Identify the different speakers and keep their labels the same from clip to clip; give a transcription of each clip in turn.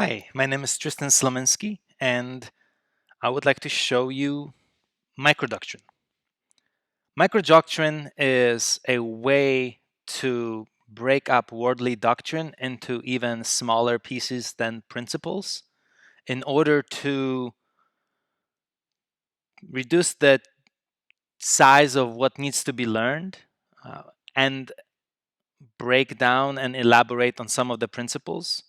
Speaker 1: Hi, my name is Tristan Slaminski, and I would like to show you Microdoctrine. Microdoctrine is a way to break up Wardley Doctrine into even smaller pieces than principles in order to reduce the size of what needs to be learned uh, and break down and elaborate on some of the principles,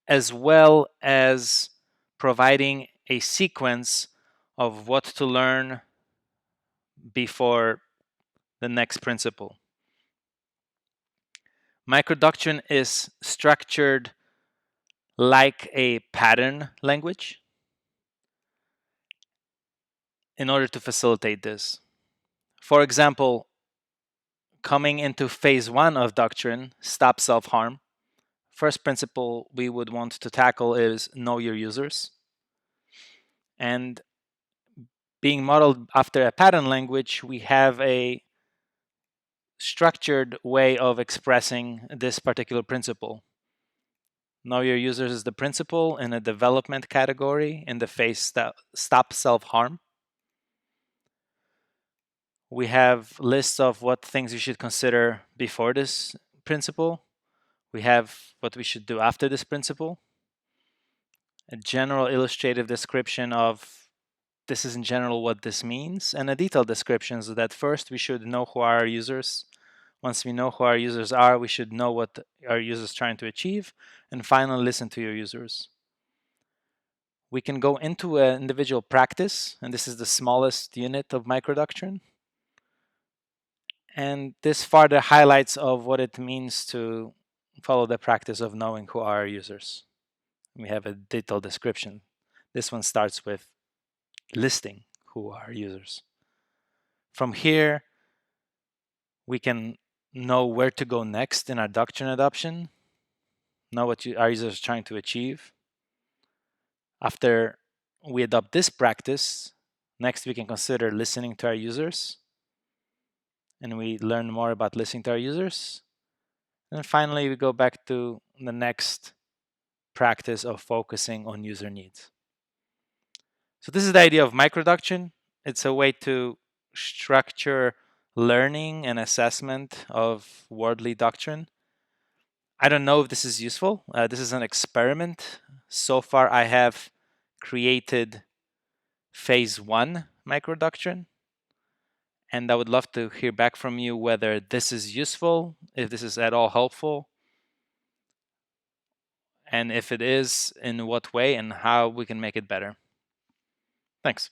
Speaker 1: as well as providing a sequence of what to learn before the next principle. Microdoctrine is structured like a pattern language in order to facilitate this. For example, coming into phase one of doctrine, stop self-harm, first principle we would want to tackle is know your users. And being modeled after a pattern language, we have a structured way of expressing this particular principle. Know your users is the principle in a development category in the phase stop self-harm. We have lists of what things you should consider before this principle. We have what we should do after this principle. A general illustrative description of this is in general what this means, and a detailed description so that first we should know who are our users. Once we know who our users are, we should know what our users are trying to achieve, and finally listen to your users. We can go into an individual practice, and this is the smallest unit of Microdoctrine. And this further highlights of what it means to follow the practice of knowing who are our users. We have a detailed description. This one starts with listing who are our users. From here, we can know where to go next in our doctrine adoption, know what our users are trying to achieve. After we adopt this practice, next we can consider listening to our users, and we learn more about listening to our users. And finally, we go back to the next practice of focusing on user needs. So this is the idea of microdoctrine. It's a way to structure learning and assessment of Wardley Doctrine. I don't know if this is useful. This is an experiment. So far, I have created phase one microdoctrine, and I would love to hear back from you whether this is useful, if this is at all helpful, and if it is, in what way and how we can make it better. Thanks.